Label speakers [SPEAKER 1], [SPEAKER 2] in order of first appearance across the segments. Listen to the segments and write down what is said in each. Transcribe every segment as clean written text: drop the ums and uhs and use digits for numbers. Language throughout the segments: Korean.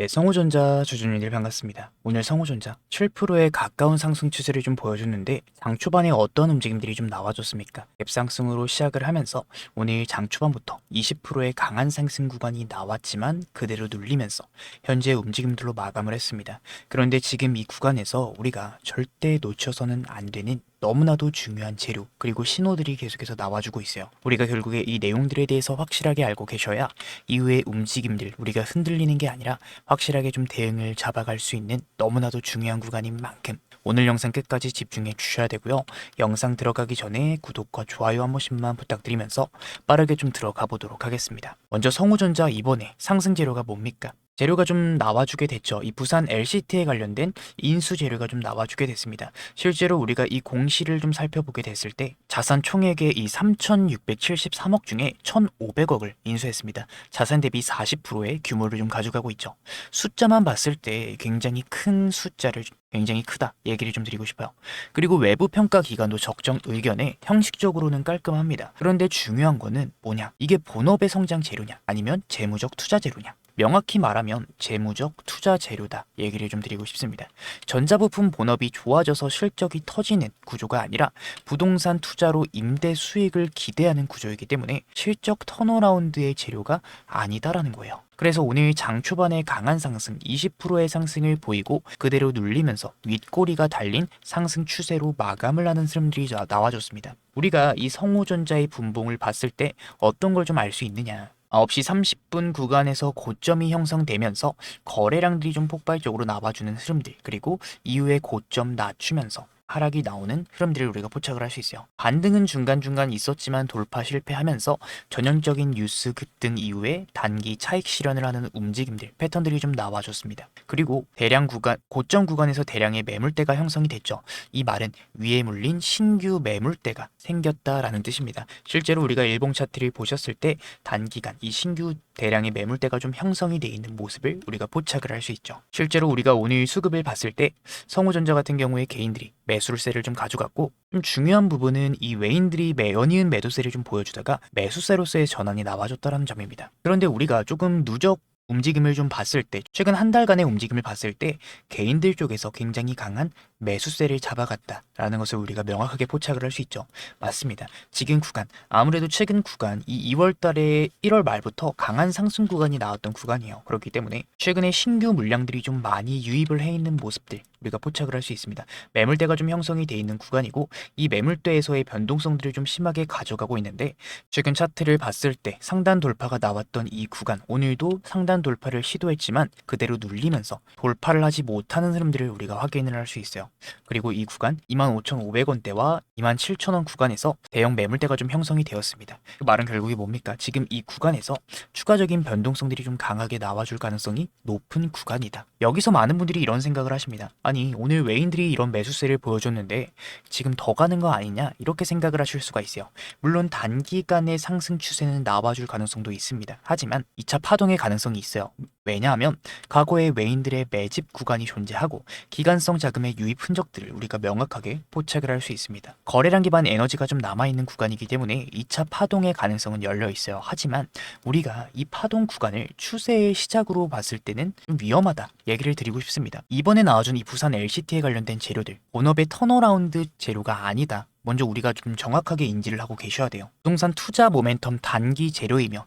[SPEAKER 1] 네, 성우전자 주주님들 반갑습니다. 오늘 성우전자 7%에 가까운 상승 추세를 좀 보여줬는데 장 초반에 어떤 움직임들이 좀 나와줬습니까? 갭상승으로 시작을 하면서 오늘 장 초반부터 20%의 강한 상승 구간이 나왔지만 그대로 눌리면서 현재 움직임들로 마감을 했습니다. 그런데 지금 이 구간에서 우리가 절대 놓쳐서는 안 되는 너무나도 중요한 재료 그리고 신호들이 계속해서 나와주고 있어요. 우리가 결국에 이 내용들에 대해서 확실하게 알고 계셔야 이후의 움직임들 우리가 흔들리는 게 아니라 확실하게 좀 대응을 잡아갈 수 있는 너무나도 중요한 구간인 만큼 오늘 영상 끝까지 집중해 주셔야 되고요. 영상 들어가기 전에 구독과 좋아요 한 번씩만 부탁드리면서 빠르게 좀 들어가 보도록 하겠습니다. 먼저 성우전자 이번에 상승 재료가 뭡니까? 재료가 좀 나와주게 됐죠. 이 부산 LCT에 관련된 인수 재료가 좀 나와주게 됐습니다. 실제로 우리가 이 공시를 좀 살펴보게 됐을 때 자산 총액의 이 3,673억 중에 1,500억을 인수했습니다. 자산 대비 40%의 규모를 좀 가져가고 있죠. 숫자만 봤을 때 굉장히 큰 숫자를 굉장히 크다 얘기를 좀 드리고 싶어요. 그리고 외부 평가 기관도 적정 의견에 형식적으로는 깔끔합니다. 그런데 중요한 거는 뭐냐? 이게 본업의 성장 재료냐 아니면 재무적 투자 재료냐? 명확히 말하면 재무적 투자 재료다 얘기를 좀 드리고 싶습니다. 전자부품 본업이 좋아져서 실적이 터지는 구조가 아니라 부동산 투자로 임대 수익을 기대하는 구조이기 때문에 실적 턴어라운드의 재료가 아니다라는 거예요. 그래서 오늘 장 초반에 강한 상승 20%의 상승을 보이고 그대로 눌리면서 윗꼬리가 달린 상승 추세로 마감을 하는 흐름들이 나와줬습니다. 우리가 이 성우전자의 분봉을 봤을 때 어떤 걸 좀 알 수 있느냐? 9시 30분 구간에서 고점이 형성되면서 거래량들이 좀 폭발적으로 나와주는 흐름들 그리고 이후에 고점 낮추면서 하락이 나오는 흐름들을 우리가 포착을 할 수 있어요. 반등은 중간중간 있었지만 돌파 실패하면서 전형적인 뉴스 급등 이후에 단기 차익 실현을 하는 움직임들, 패턴들이 좀 나와줬습니다. 그리고 대량 구간, 고점 구간에서 대량의 매물대가 형성이 됐죠. 이 말은 위에 물린 신규 매물대가 생겼다라는 뜻입니다. 실제로 우리가 일봉 차트를 보셨을 때 단기간 이 신규 대량의 매물대가 좀 형성이 돼 있는 모습을 우리가 포착을 할 수 있죠. 실제로 우리가 오늘 수급을 봤을 때 성우전자 같은 경우에 개인들이 매수세를 좀 가져갔고 좀 중요한 부분은 이 외인들이 연이은 매도세를 좀 보여주다가 매수세로서의 전환이 나와줬다는 점입니다. 그런데 우리가 조금 누적 움직임을 좀 봤을 때 최근 한 달간의 움직임을 봤을 때 개인들 쪽에서 굉장히 강한 매수세를 잡아갔다라는 것을 우리가 명확하게 포착을 할 수 있죠. 맞습니다. 지금 구간 아무래도 최근 구간 이 2월 달에 1월 말부터 강한 상승 구간이 나왔던 구간이에요. 그렇기 때문에 최근에 신규 물량들이 좀 많이 유입을 해 있는 모습들 우리가 포착을 할 수 있습니다. 매물대가 좀 형성이 돼 있는 구간이고 이 매물대에서의 변동성들을 좀 심하게 가져가고 있는데 최근 차트를 봤을 때 상단 돌파가 나왔던 이 구간 오늘도 상단 돌파를 시도했지만 그대로 눌리면서 돌파를 하지 못하는 흐름들을 우리가 확인을 할 수 있어요. 그리고 이 구간 25,500원대와 27,000원 구간에서 대형 매물대가 좀 형성이 되었습니다. 그 말은 결국에 뭡니까? 지금 이 구간에서 추가적인 변동성들이 좀 강하게 나와줄 가능성이 높은 구간이다. 여기서 많은 분들이 이런 생각을 하십니다. 아니 오늘 외인들이 이런 매수세를 보여줬는데 지금 더 가는 거 아니냐 이렇게 생각을 하실 수가 있어요. 물론 단기간의 상승 추세는 나와줄 가능성도 있습니다. 하지만 2차 파동의 가능성이 있어요. 왜냐하면 과거에 외인들의 매집 구간이 존재하고 기간성 자금의 유입 흔적들을 우리가 명확하게 포착을 할 수 있습니다. 거래량 기반 에너지가 좀 남아있는 구간이기 때문에 2차 파동의 가능성은 열려 있어요. 하지만 우리가 이 파동 구간을 추세의 시작으로 봤을 때는 좀 위험하다 얘기를 드리고 싶습니다. 이번에 나와준 이 부산 LCT에 관련된 재료들 본업의 턴어라운드 재료가 아니다. 먼저 우리가 좀 정확하게 인지를 하고 계셔야 돼요. 부동산 투자 모멘텀 단기 재료이며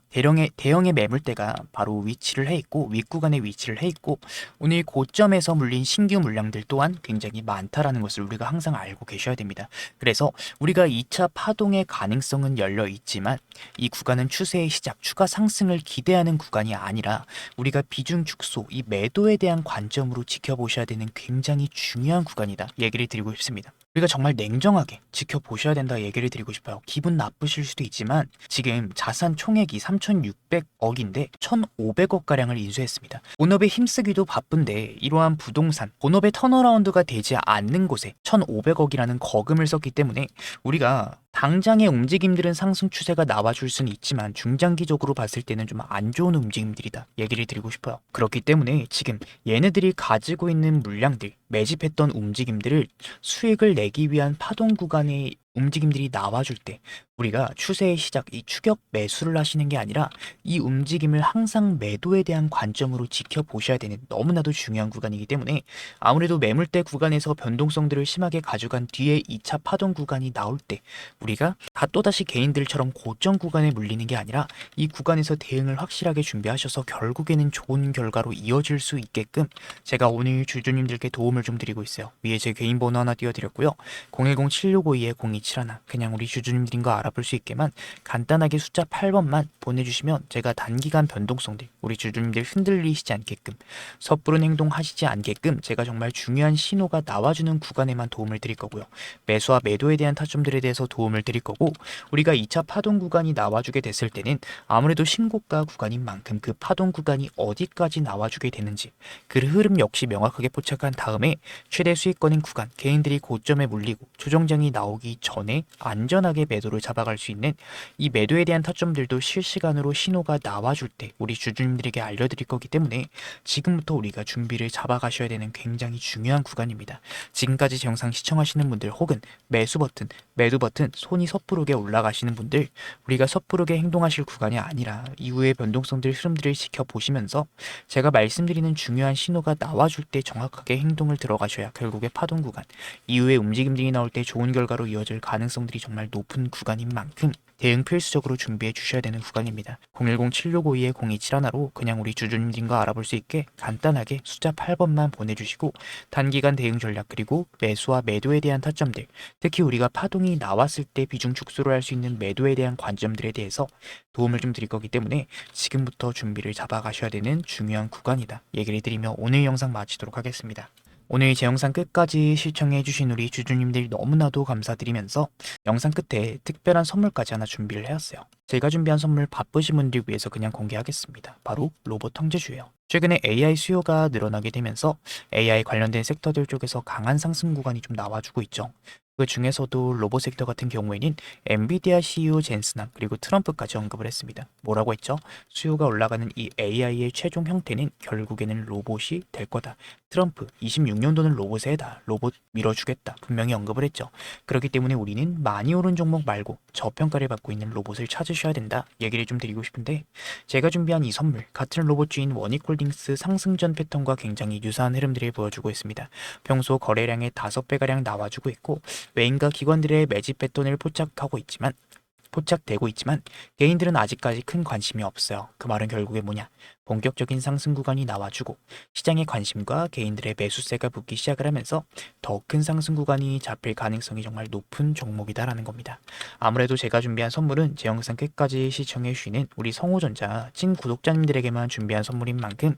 [SPEAKER 1] 대형의 매물대가 바로 위치를 해 있고 윗구간에 위치를 해 있고 오늘 고점에서 물린 신규 물량들 또한 굉장히 많다라는 것을 우리가 항상 알고 계셔야 됩니다. 그래서 우리가 2차 파동의 가능성은 열려 있지만 이 구간은 추세의 시작, 추가 상승을 기대하는 구간이 아니라 우리가 비중 축소, 이 매도에 대한 관점으로 지켜보셔야 되는 굉장히 중요한 구간이다 얘기를 드리고 싶습니다. 우리가 정말 냉정하게 지켜보셔야 된다 얘기를 드리고 싶어요. 기분 나쁘실 수도 있지만 지금 자산 총액이 3,600억인데 1,500억가량을 인수했습니다. 본업에 힘쓰기도 바쁜데 이러한 부동산, 본업의 턴어라운드가 되지 않는 곳에 1,500억이라는 거금을 썼기 때문에 우리가 당장의 움직임들은 상승 추세가 나와줄 수는 있지만 중장기적으로 봤을 때는 좀 안 좋은 움직임들이다 얘기를 드리고 싶어요. 그렇기 때문에 지금 얘네들이 가지고 있는 물량들, 매집했던 움직임들을 수익을 내기 위한 파동 구간에 움직임들이 나와줄 때 우리가 추세의 시작, 이 추격 매수를 하시는 게 아니라 이 움직임을 항상 매도에 대한 관점으로 지켜보셔야 되는 너무나도 중요한 구간이기 때문에 아무래도 매물대 구간에서 변동성들을 심하게 가져간 뒤에 2차 파동 구간이 나올 때 우리가 또다시 개인들처럼 고점 구간에 물리는 게 아니라 이 구간에서 대응을 확실하게 준비하셔서 결국에는 좋은 결과로 이어질 수 있게끔 제가 오늘 주주님들께 도움을 좀 드리고 있어요. 위에 제 개인 번호 하나 띄워드렸고요. 010-7652-0271 그냥 우리 주주님들인 거 알아볼 수 있게만 간단하게 숫자 8번만 보내주시면 제가 단기간 변동성들 우리 주주님들 흔들리시지 않게끔 섣부른 행동하시지 않게끔 제가 정말 중요한 신호가 나와주는 구간에만 도움을 드릴 거고요. 매수와 매도에 대한 타점들에 대해서 도움을 드릴 거고 우리가 2차 파동 구간이 나와주게 됐을 때는 아무래도 신고가 구간인 만큼 그 파동 구간이 어디까지 나와주게 되는지 그 흐름 역시 명확하게 포착한 다음에 최대 수익권인 구간 개인들이 고점에 물리고 조정장이 나오기 전에 안전하게 매도를 잡아갈 수 있는 이 매도에 대한 타점들도 실시간으로 신호가 나와줄 때 우리 주주님들에게 알려드릴 거기 때문에 지금부터 우리가 준비를 잡아가셔야 되는 굉장히 중요한 구간입니다. 지금까지 제 영상 시청하시는 분들 혹은 매수 버튼, 매도 버튼 손이 섣부르게 올라가시는 분들 우리가 섣부르게 행동하실 구간이 아니라 이후의 변동성들 흐름들을 지켜보시면서 제가 말씀드리는 중요한 신호가 나와줄 때 정확하게 행동을 들어가셔야 결국에 파동 구간 이후에 움직임들이 나올 때 좋은 결과로 이어질 가능성들이 정말 높은 구간인 만큼 대응 필수적으로 준비해 주셔야 되는 구간입니다. 010-7652-0271로 그냥 우리 주주님들인 거 알아볼 수 있게 간단하게 숫자 8번만 보내주시고 단기간 대응 전략 그리고 매수와 매도에 대한 타점들 특히 우리가 파동이 나왔을 때 비중 축소를 할 수 있는 매도에 대한 관점들에 대해서 도움을 좀 드릴 거기 때문에 지금부터 준비를 잡아가셔야 되는 중요한 구간이다. 얘기를 드리며 오늘 영상 마치도록 하겠습니다. 오늘 제 영상 끝까지 시청해주신 우리 주주님들 너무나도 감사드리면서 영상 끝에 특별한 선물까지 하나 준비를 해왔어요. 제가 준비한 선물 바쁘신 분들 위해서 그냥 공개하겠습니다. 바로 로봇 황제주예요. 최근에 AI 수요가 늘어나게 되면서 AI 관련된 섹터들 쪽에서 강한 상승 구간이 좀 나와주고 있죠. 그 중에서도 로봇 섹터 같은 경우에는 엔비디아 CEO 젠슨함 그리고 트럼프까지 언급을 했습니다. 뭐라고 했죠? 수요가 올라가는 이 AI의 최종 형태는 결국에는 로봇이 될 거다. 트럼프 26년도는 로봇의 해다. 로봇 밀어주겠다. 분명히 언급을 했죠. 그렇기 때문에 우리는 많이 오른 종목 말고 저평가를 받고 있는 로봇을 찾으셔야 된다. 얘기를 좀 드리고 싶은데 제가 준비한 이 선물 같은 로봇주인 원익홀딩스 상승전 패턴과 굉장히 유사한 흐름들을 보여주고 있습니다. 평소 거래량의 5배가량 나와주고 있고 외인과 기관들의 매집 패턴을 포착되고 있지만 개인들은 아직까지 큰 관심이 없어요. 그 말은 결국에 뭐냐? 본격적인 상승 구간이 나와주고 시장의 관심과 개인들의 매수세가 붙기 시작을 하면서 더 큰 상승 구간이 잡힐 가능성이 정말 높은 종목이다라는 겁니다. 아무래도 제가 준비한 선물은 제 영상 끝까지 시청해 주시는 우리 성호전자 찐 구독자님들에게만 준비한 선물인 만큼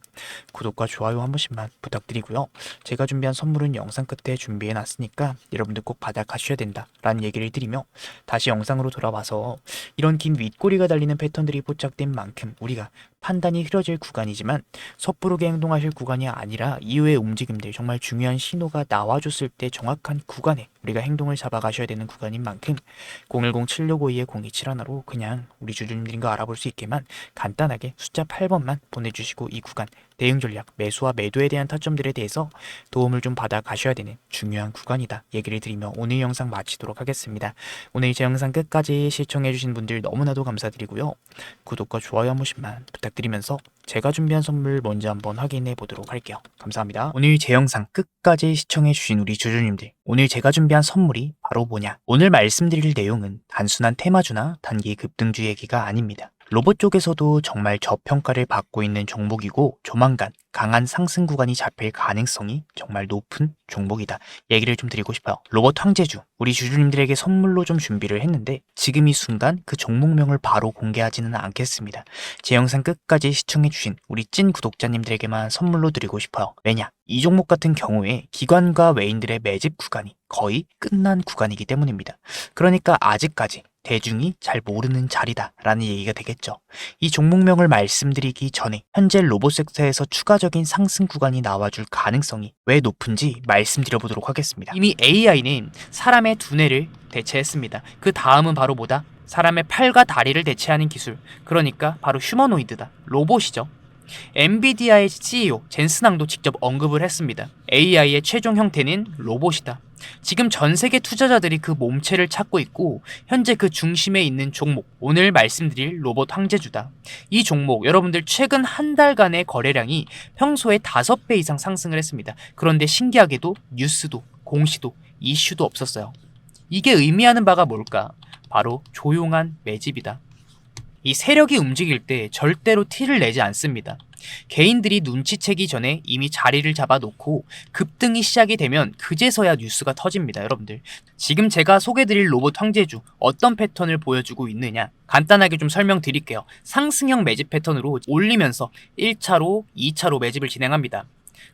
[SPEAKER 1] 구독과 좋아요 한 번씩만 부탁드리고요. 제가 준비한 선물은 영상 끝에 준비해 놨으니까 여러분들 꼭 받아가셔야 된다라는 얘기를 드리며 다시 영상으로 돌아와서 이런 긴 윗꼬리가 달리는 패턴들이 포착된 만큼 우리가 판단이 흐려질 구간이지만 섣부르게 행동하실 구간이 아니라 이후의 움직임들 정말 중요한 신호가 나와줬을 때 정확한 구간에 우리가 행동을 잡아가셔야 되는 구간인 만큼 010-7652-0271로 그냥 우리 주주님들인 거 알아볼 수 있게만 간단하게 숫자 8번만 보내주시고 이 구간 대응 전략 매수와 매도에 대한 타점들에 대해서 도움을 좀 받아 가셔야 되는 중요한 구간이다 얘기를 드리며 오늘 영상 마치도록 하겠습니다. 오늘 제 영상 끝까지 시청해주신 분들 너무나도 감사드리고요. 구독과 좋아요 한 번씩만 부탁드리면서 제가 준비한 선물 먼저 한번 확인해 보도록 할게요. 감사합니다. 오늘 제 영상 끝까지 시청해주신 우리 주주님들 오늘 제가 준비한 선물이 바로 뭐냐? 오늘 말씀드릴 내용은 단순한 테마주나 단기 급등주 얘기가 아닙니다. 로봇 쪽에서도 정말 저평가를 받고 있는 종목이고 조만간 강한 상승 구간이 잡힐 가능성이 정말 높은 종목이다. 얘기를 좀 드리고 싶어요. 로봇 황제주 우리 주주님들에게 선물로 좀 준비를 했는데 지금 이 순간 그 종목명을 바로 공개하지는 않겠습니다. 제 영상 끝까지 시청해주신 우리 찐 구독자님들에게만 선물로 드리고 싶어요. 왜냐? 이 종목 같은 경우에 기관과 외인들의 매집 구간이 거의 끝난 구간이기 때문입니다. 그러니까 아직까지 대중이 잘 모르는 자리다라는 얘기가 되겠죠. 이 종목명을 말씀드리기 전에 현재 로봇 섹터에서 추가적인 상승 구간이 나와줄 가능성이 왜 높은지 말씀드려보도록 하겠습니다. 이미 AI는 사람의 두뇌를 대체했습니다. 그 다음은 바로 뭐다? 사람의 팔과 다리를 대체하는 기술. 그러니까 바로 휴머노이드다. 로봇이죠. 엔비디아의 CEO 젠슨왕도 직접 언급을 했습니다. AI의 최종 형태는 로봇이다. 지금 전 세계 투자자들이 그 몸체를 찾고 있고 현재 그 중심에 있는 종목, 오늘 말씀드릴 로봇 황제주다. 이 종목 여러분들 최근 한 달간의 거래량이 평소에 5배 이상 상승을 했습니다. 그런데 신기하게도 뉴스도 공시도 이슈도 없었어요. 이게 의미하는 바가 뭘까? 바로 조용한 매집이다. 이 세력이 움직일 때 절대로 티를 내지 않습니다. 개인들이 눈치채기 전에 이미 자리를 잡아놓고 급등이 시작이 되면 그제서야 뉴스가 터집니다. 여러분들, 지금 제가 소개드릴 로봇 황제주 어떤 패턴을 보여주고 있느냐 간단하게 좀 설명드릴게요. 상승형 매집 패턴으로 올리면서 1차로 2차로 매집을 진행합니다.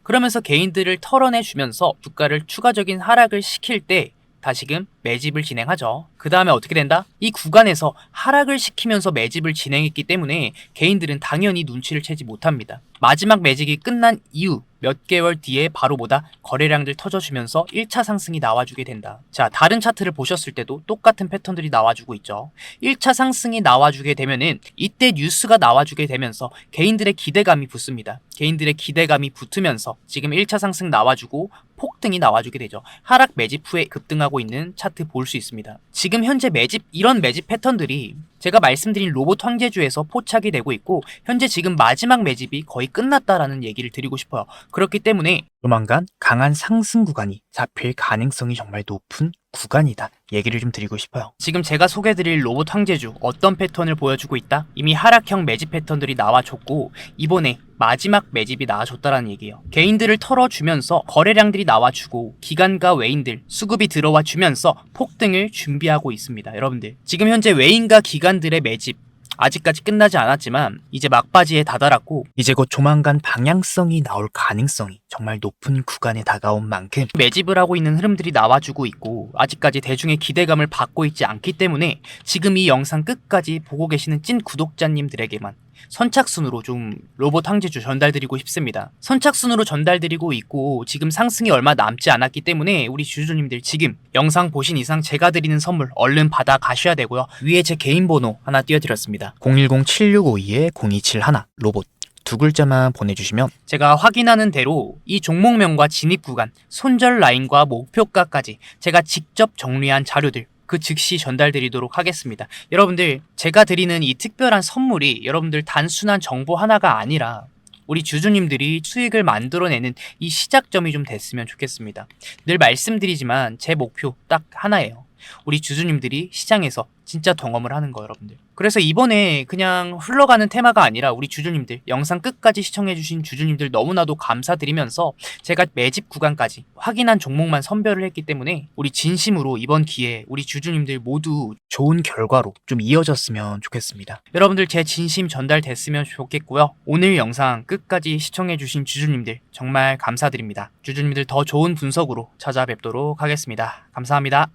[SPEAKER 1] 그러면서 개인들을 털어내주면서 주가를 추가적인 하락을 시킬 때 다시금 매집을 진행하죠. 그 다음에 어떻게 된다? 이 구간에서 하락을 시키면서 매집을 진행했기 때문에 개인들은 당연히 눈치를 채지 못합니다. 마지막 매집이 끝난 이후 몇 개월 뒤에 바로보다 거래량들 터져주면서 1차 상승이 나와주게 된다. 자, 다른 차트를 보셨을 때도 똑같은 패턴들이 나와주고 있죠. 1차 상승이 나와주게 되면은 이때 뉴스가 나와주게 되면서 개인들의 기대감이 붙습니다. 개인들의 기대감이 붙으면서 지금 1차 상승 나와주고 폭등이 나와주게 되죠. 하락 매집 후에 급등하고 있는 차트 볼 수 있습니다. 지금 현재 매집, 이런 매집 패턴들이 제가 말씀드린 로봇 황제주에서 포착이 되고 있고 현재 지금 마지막 매집이 거의 끝났다라는 얘기를 드리고 싶어요. 그렇기 때문에 조만간 강한 상승 구간이 잡힐 가능성이 정말 높은 구간이다 얘기를 좀 드리고 싶어요. 지금 제가 소개드릴 로봇 황제주 어떤 패턴을 보여주고 있다? 이미 하락형 매집 패턴들이 나와줬고 이번에 마지막 매집이 나와줬다라는 얘기예요. 개인들을 털어주면서 거래량들이 나와주고 기관과 외인들 수급이 들어와 주면서 폭등을 준비하고 있습니다. 여러분들, 지금 현재 외인과 기관들의 매집 아직까지 끝나지 않았지만 이제 막바지에 다다랐고 이제 곧 조만간 방향성이 나올 가능성이 정말 높은 구간에 다가온 만큼 매집을 하고 있는 흐름들이 나와주고 있고 아직까지 대중의 기대감을 받고 있지 않기 때문에 지금 이 영상 끝까지 보고 계시는 찐 구독자님들에게만 선착순으로 좀 로봇 황제주 전달드리고 싶습니다. 선착순으로 전달드리고 있고 지금 상승이 얼마 남지 않았기 때문에 우리 주주님들 지금 영상 보신 이상 제가 드리는 선물 얼른 받아 가셔야 되고요. 위에 제 개인 번호 하나 띄워드렸습니다. 010-7652-0271 로봇 두 글자만 보내주시면 제가 확인하는 대로 이 종목명과 진입 구간, 손절 라인과 목표가까지 제가 직접 정리한 자료들 그 즉시 전달드리도록 하겠습니다. 여러분들, 제가 드리는 이 특별한 선물이 여러분들 단순한 정보 하나가 아니라 우리 주주님들이 수익을 만들어내는 이 시작점이 좀 됐으면 좋겠습니다. 늘 말씀드리지만 제 목표 딱 하나예요. 우리 주주님들이 시장에서 진짜 경험을 하는 거 여러분들. 그래서 이번에 그냥 흘러가는 테마가 아니라 우리 주주님들 영상 끝까지 시청해주신 주주님들 너무나도 감사드리면서 제가 매집 구간까지 확인한 종목만 선별을 했기 때문에 우리 진심으로 이번 기회에 우리 주주님들 모두 좋은 결과로 좀 이어졌으면 좋겠습니다. 여러분들 제 진심 전달됐으면 좋겠고요. 오늘 영상 끝까지 시청해주신 주주님들 정말 감사드립니다. 주주님들 더 좋은 분석으로 찾아뵙도록 하겠습니다. 감사합니다.